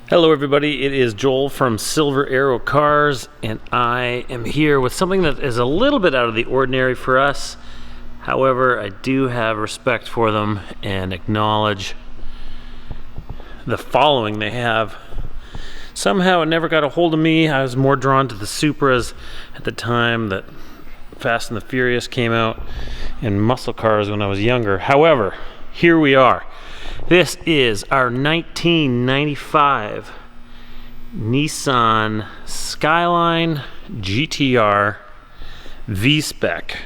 Hello everybody, it is Joel from Silver Arrow Cars, and I am here with something that is a little bit out of the ordinary for us. However, I do have respect for them and acknowledge the following they have. Somehow it never got a hold of me. I was more drawn to the Supras at the time that Fast and the Furious came out and muscle cars when I was younger. However, here we are. This is our 1995 Nissan Skyline GTR V-Spec.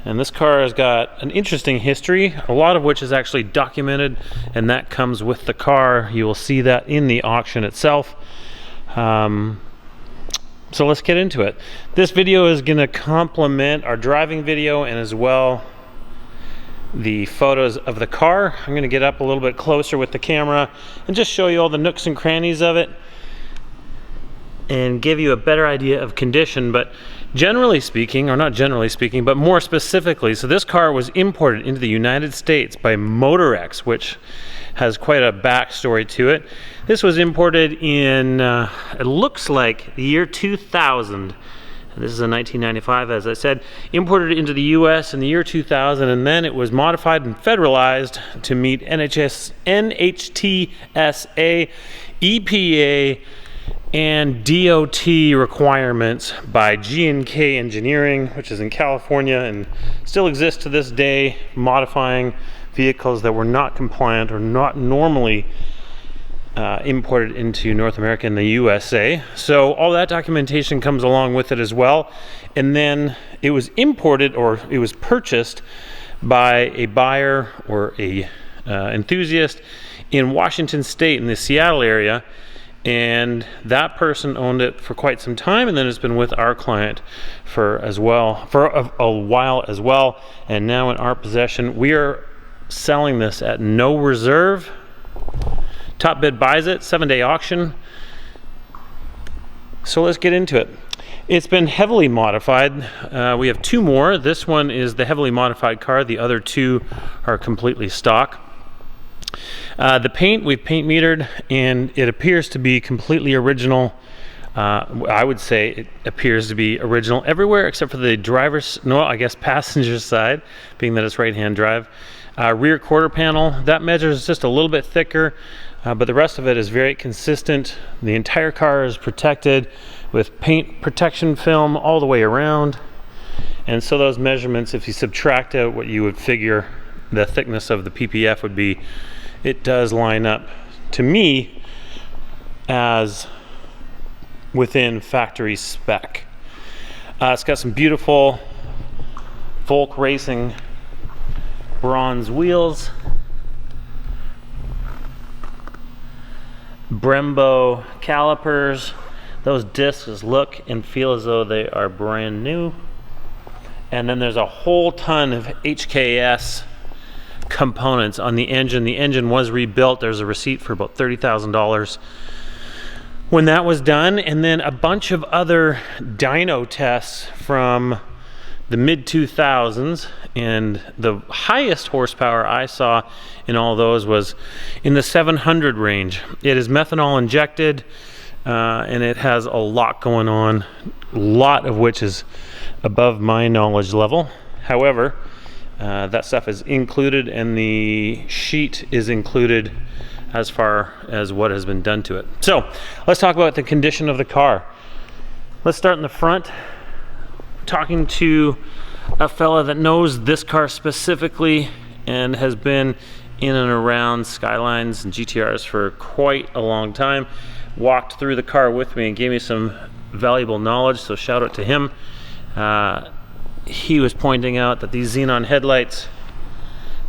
And this car has got an interesting history, a lot of which is actually documented, and that comes with the car. You will see that in the auction itself. So let's get into it. This video is going to complement our driving video and as well the photos of the car. I'm going to get up a little bit closer with the camera and just show you all the nooks and crannies of it and give you a better idea of condition. But generally speaking, or not generally speaking, but more specifically, so this car was imported into the United States by Motorex, which has quite a backstory to it. This was imported in, it looks like the year 2000. This is a 1995, as I said, imported into the US in the year 2000, and then it was modified and federalized to meet NHTSA, EPA, and DOT requirements by G&K Engineering, which is in California and still exists to this day, modifying vehicles that were not compliant or not normally imported into North America and the USA. So all that documentation comes along with it as well. And then it was imported, or it was purchased by a buyer or a enthusiast in Washington State in the Seattle area. And that person owned it for quite some time, and then it's been with our client for a while as well. And now in our possession, we are selling this at no reserve. Top bid buys it, 7-day auction. So let's get into it. It's been heavily modified. We have two more. This one is the heavily modified car. The other two are completely stock. The paint, we've paint metered, and it appears to be completely original. I would say it appears to be original everywhere except for the passenger side, being that it's right-hand drive. Rear quarter panel, that measures just a little bit thicker. But the rest of it is very consistent. The entire car is protected with paint protection film all the way around. And so those measurements, if you subtract out what you would figure the thickness of the PPF would be, it does line up to me as within factory spec. It's got some beautiful Volk Racing bronze wheels. Brembo calipers. Those discs look and feel as though they are brand new. And then there's a whole ton of HKS components on the engine. The engine was rebuilt. There's a receipt for about $30,000 when that was done, and then a bunch of other dyno tests from the mid-2000s, and the highest horsepower I saw in all those was in the 700 range. It is methanol injected, and it has a lot going on, a lot of which is above my knowledge level. However, that stuff is included, and the sheet is included as far as what has been done to it. So let's talk about the condition of the car. Let's start in the front. Talking to a fella that knows this car specifically and has been in and around Skylines and GTRs for quite a long time, walked through the car with me and gave me some valuable knowledge, so shout out to him. He was pointing out that these xenon headlights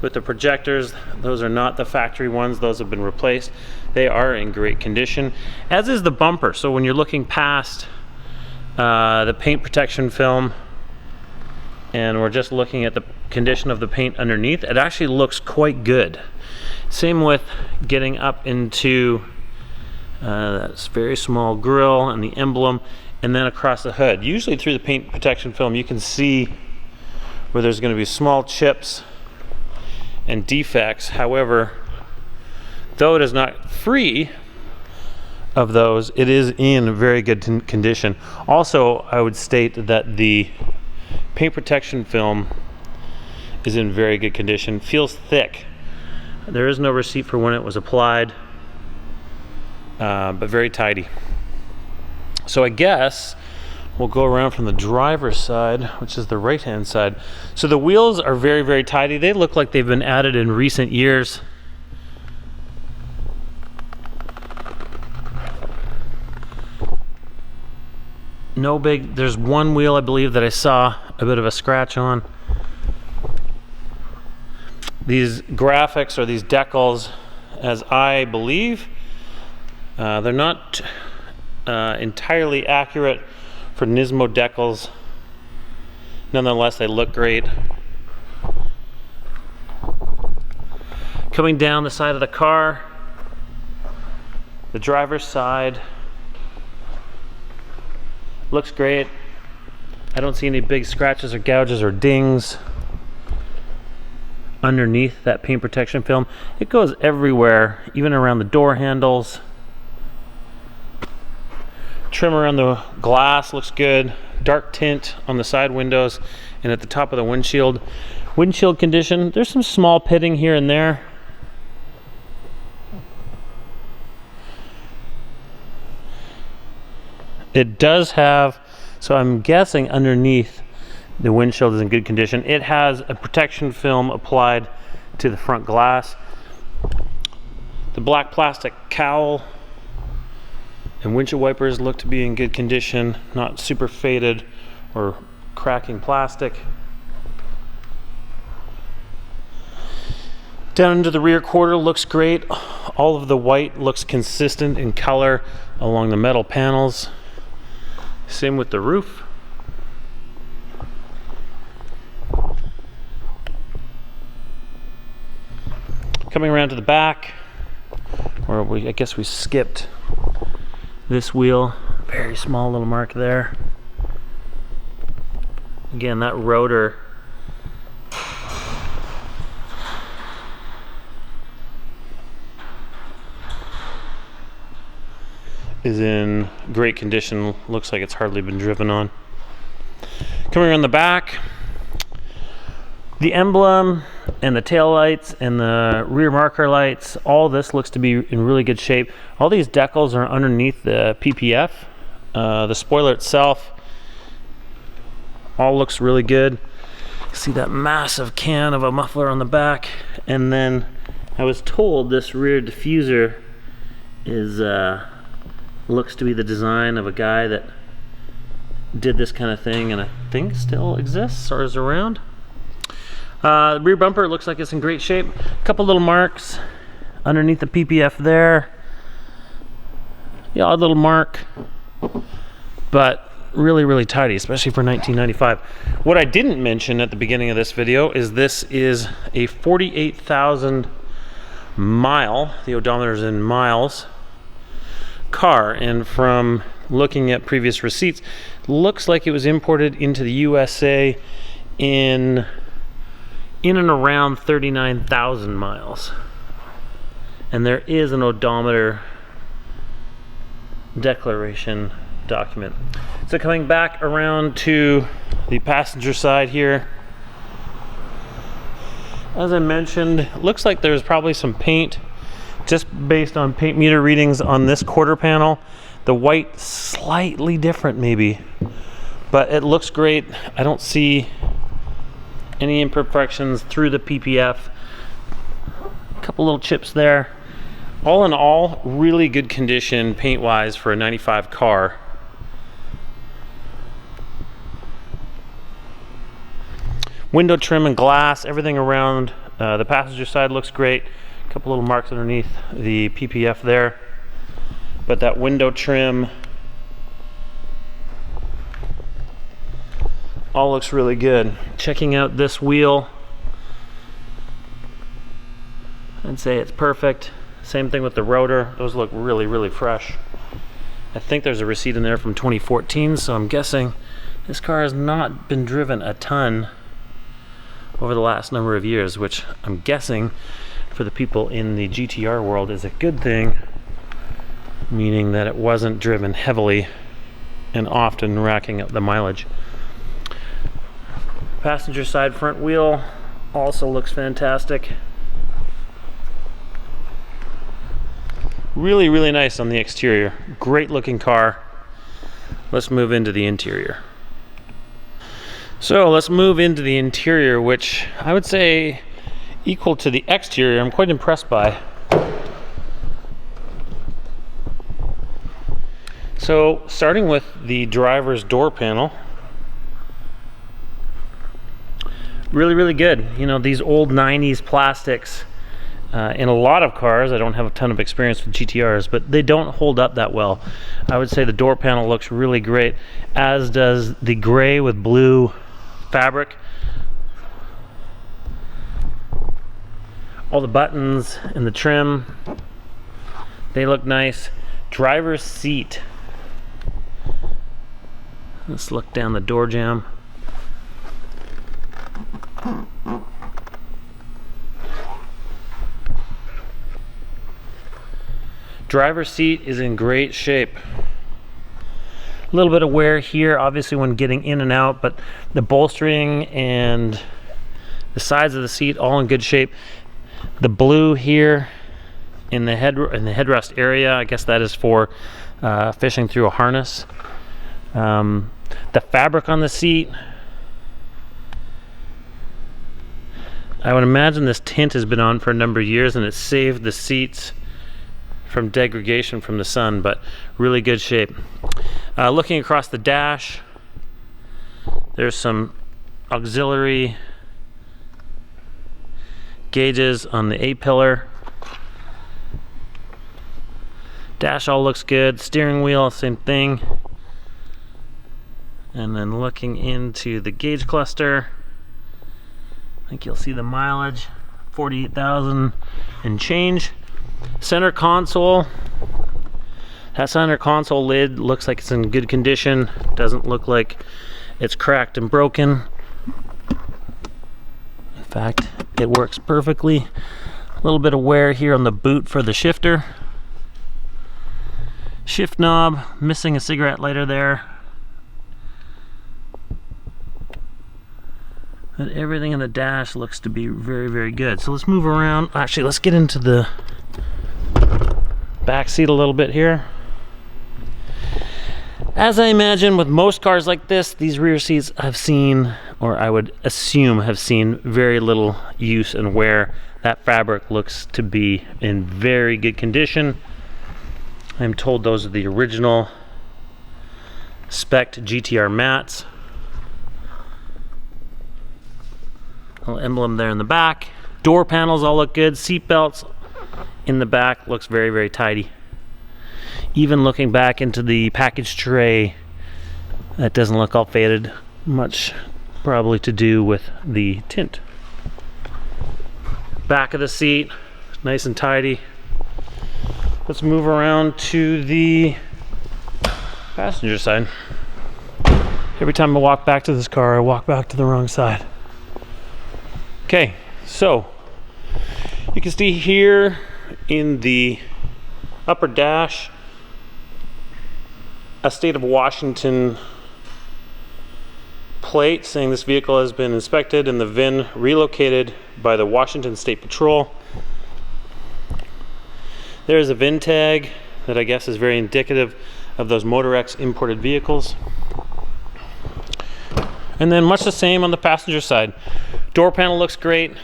with the projectors, those are not the factory ones, those have been replaced. They are in great condition, as is the bumper. So when you're looking past the paint protection film and we're just looking at the condition of the paint underneath, it actually looks quite good. Same with getting up into that very small grille and the emblem, and then across the hood. Usually through the paint protection film you can see where there's going to be small chips and defects. However, though it is not free of those. It is in very good condition. Also, I would state that the paint protection film is in very good condition. Feels thick. There is no receipt for when it was applied, but very tidy. So I guess we'll go around from the driver's side, which is the right-hand side. So the wheels are very, very tidy. They look like they've been added in recent years. No big, there's one wheel I believe that I saw a bit of a scratch on. These graphics or these decals, as I believe, they're not entirely accurate for Nismo decals. Nonetheless, they look great. Coming down the side of the car, the driver's side looks great. I don't see any big scratches or gouges or dings underneath that paint protection film. It goes everywhere, even around the door handles. Trim around the glass looks good. Dark tint on the side windows and at the top of the windshield. Windshield condition, there's some small pitting here and there. It does have, so I'm guessing underneath the windshield is in good condition. It has a protection film applied to the front glass. The black plastic cowl and windshield wipers look to be in good condition, not super faded or cracking plastic. Down into the rear quarter looks great. All of the white looks consistent in color along the metal panels. Same with the roof. Coming around to the back, where I guess we skipped this wheel. Very small little mark there. Again, that rotor is in great condition. Looks like it's hardly been driven on. Coming around the back, the emblem and the tail lights and the rear marker lights, all this looks to be in really good shape. All these decals are underneath the PPF. The spoiler itself all looks really good. See that massive can of a muffler on the back. And then I was told this rear diffuser is looks to be the design of a guy that did this kind of thing and I think still exists or is around. The rear bumper looks like it's in great shape. A couple little marks underneath the PPF there. Yeah, odd little mark, but really, really tidy, especially for 1995. What I didn't mention at the beginning of this video is this is a 48,000 mile, the odometer's in miles, car, and from looking at previous receipts, looks like it was imported into the USA in and around 39,000 miles. And there is an odometer declaration document. So coming back around to the passenger side here, as I mentioned, looks like there's probably some paint just based on paint meter readings on this quarter panel. The white slightly different maybe, but it looks great. I don't see any imperfections through the PPF. A couple little chips there. All in all, really good condition paint wise for a 95 car. Window trim and glass, everything around the passenger side looks great. A couple little marks underneath the PPF there, but that window trim all looks really good. Checking out this wheel, I'd say it's perfect. Same thing with the rotor. Those look really, really fresh. I think there's a receipt in there from 2014, so I'm guessing this car has not been driven a ton over the last number of years, which I'm guessing for the people in the GTR world is a good thing. meaning that it wasn't driven heavily and often racking up the mileage. Passenger side front wheel also looks fantastic. Really, really nice on the exterior. Great looking car. Let's move into the interior. So let's move into the interior, which I would say equal to the exterior. I'm quite impressed by. So starting with the driver's door panel, really, really good. You know, these old 90s plastics, in a lot of cars, I don't have a ton of experience with GTRs, but they don't hold up that well. I would say the door panel looks really great, as does the gray with blue fabric. All the buttons and the trim, they look nice. Driver's seat. Let's look down the door jamb. Driver's seat is in great shape. A little bit of wear here, obviously, when getting in and out, but the bolstering and the sides of the seat all in good shape. The blue here in the headrest area, I guess that is for fishing through a harness. The fabric on the seat, I would imagine this tint has been on for a number of years and it saved the seats from degradation from the sun, but really good shape. Looking across the dash, there's some auxiliary gauges on the A-pillar. Dash all looks good. Steering wheel, same thing. And then looking into the gauge cluster, I think you'll see the mileage, 48,000 and change. Center console, that center console lid looks like it's in good condition. Doesn't look like it's cracked and broken. In fact, it works perfectly. A little bit of wear here on the boot for the shifter. Shift knob, missing a cigarette lighter there. But everything in the dash looks to be very, very good. So let's move around. Actually, let's get into the back seat a little bit here. As I imagine with most cars like this, these rear seats I've seen, or I would assume have seen, very little use and wear. That fabric looks to be in very good condition. I'm told those are the original spec'd GTR mats. Little emblem there in the back. Door panels all look good. Seat belts in the back looks very, very tidy. Even looking back into the package tray, that doesn't look all faded. Much probably to do with the tint. Back of the seat, nice and tidy. Let's move around to the passenger side. Every time I walk back to this car, I walk back to the wrong side. Okay, so you can see here in the upper dash a state of Washington plate saying this vehicle has been inspected and the VIN relocated by the Washington State Patrol. There's a VIN tag that I guess is very indicative of those Motorex imported vehicles. And then much the same on the passenger side. Door panel looks great.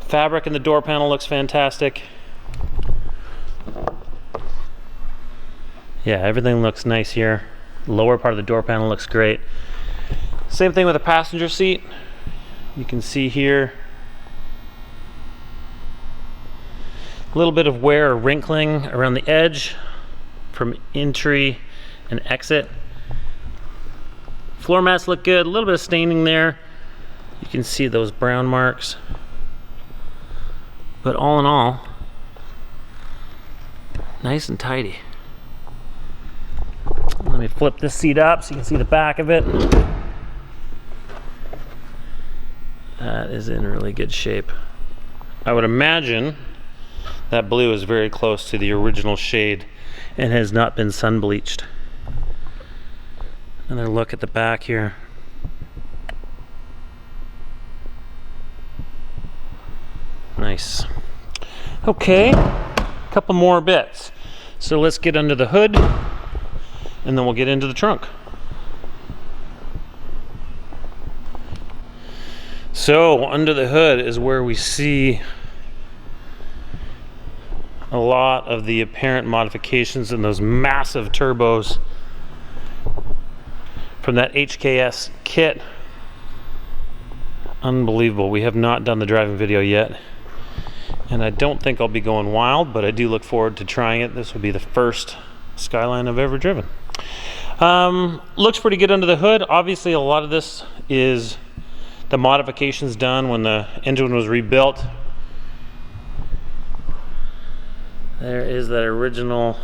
Fabric in the door panel looks fantastic. Yeah, everything looks nice here. Lower part of the door panel looks great. Same thing with the passenger seat. You can see here a little bit of wear or wrinkling around the edge from entry and exit. Floor mats look good. A little bit of staining there. You can see those brown marks. But all in all, nice and tidy. Let me flip this seat up so you can see the back of it. That is in really good shape. I would imagine That blue is very close to the original shade and has not been sun bleached. Another look at the back here. Nice. Okay, a couple more bits. So let's get under the hood and then we'll get into the trunk. So under the hood is where we see a lot of the apparent modifications in those massive turbos from that HKS kit. Unbelievable. We have not done the driving video yet, and I don't think I'll be going wild, but I do look forward to trying it. This will be the first Skyline I've ever driven. Looks pretty good under the hood. Obviously a lot of this is the modifications done when the engine was rebuilt. There is that original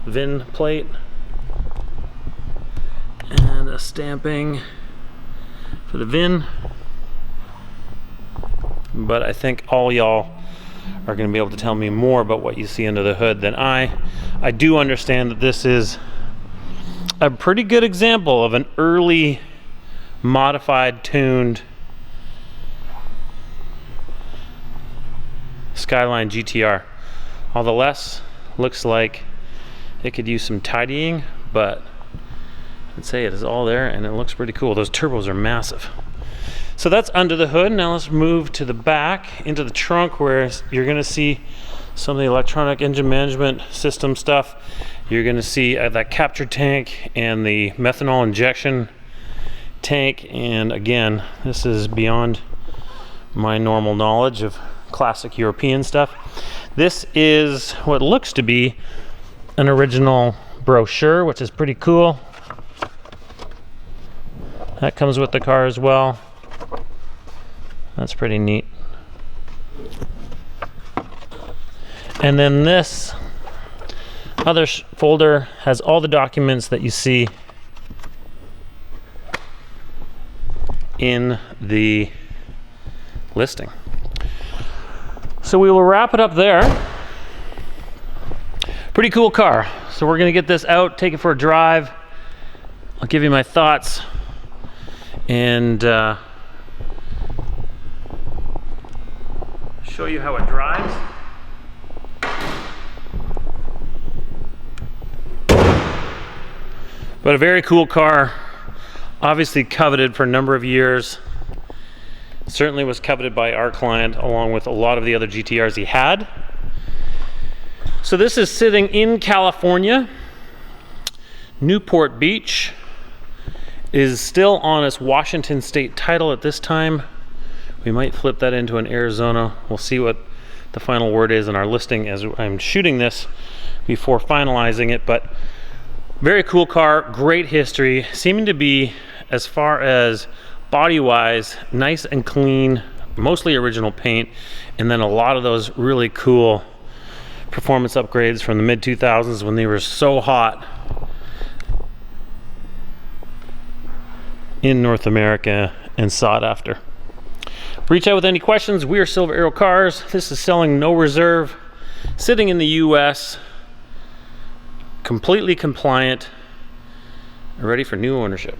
VIN plate and a stamping for the VIN, but I think all y'all are going to be able to tell me more about what you see under the hood than I do understand that this is a pretty good example of an early modified, tuned Skyline GTR. All the less looks like it could use some tidying, but I'd say it is all there and it looks pretty cool. Those turbos are massive. So that's under the hood. Now let's move to the back into the trunk, where you're going to see some of the electronic engine management system stuff. You're going to see that capture tank and the methanol injection tank. And again, this is beyond my normal knowledge of classic European stuff. This is what looks to be an original brochure, which is pretty cool. That comes with the car as well. That's pretty neat. And then this other folder has all the documents that you see in the listing. So we will wrap it up there. Pretty cool car. So we're gonna get this out, take it for a drive. I'll give you my thoughts and show you how it drives. But a very cool car, obviously coveted for a number of years. Certainly was coveted by our client along with a lot of the other GTRs he had. So this is sitting in California. Newport Beach is still on its Washington state title at this time. We might flip that into an Arizona. We'll see what the final word is in our listing as I'm shooting this before finalizing it. But very cool car, great history, seeming to be, as far as body-wise, nice and clean, mostly original paint, and then a lot of those really cool performance upgrades from the mid-2000s when they were so hot in North America and sought after. Reach out with any questions. We are Silver Arrow Cars. This is selling no reserve, sitting in the US, completely compliant, ready for new ownership.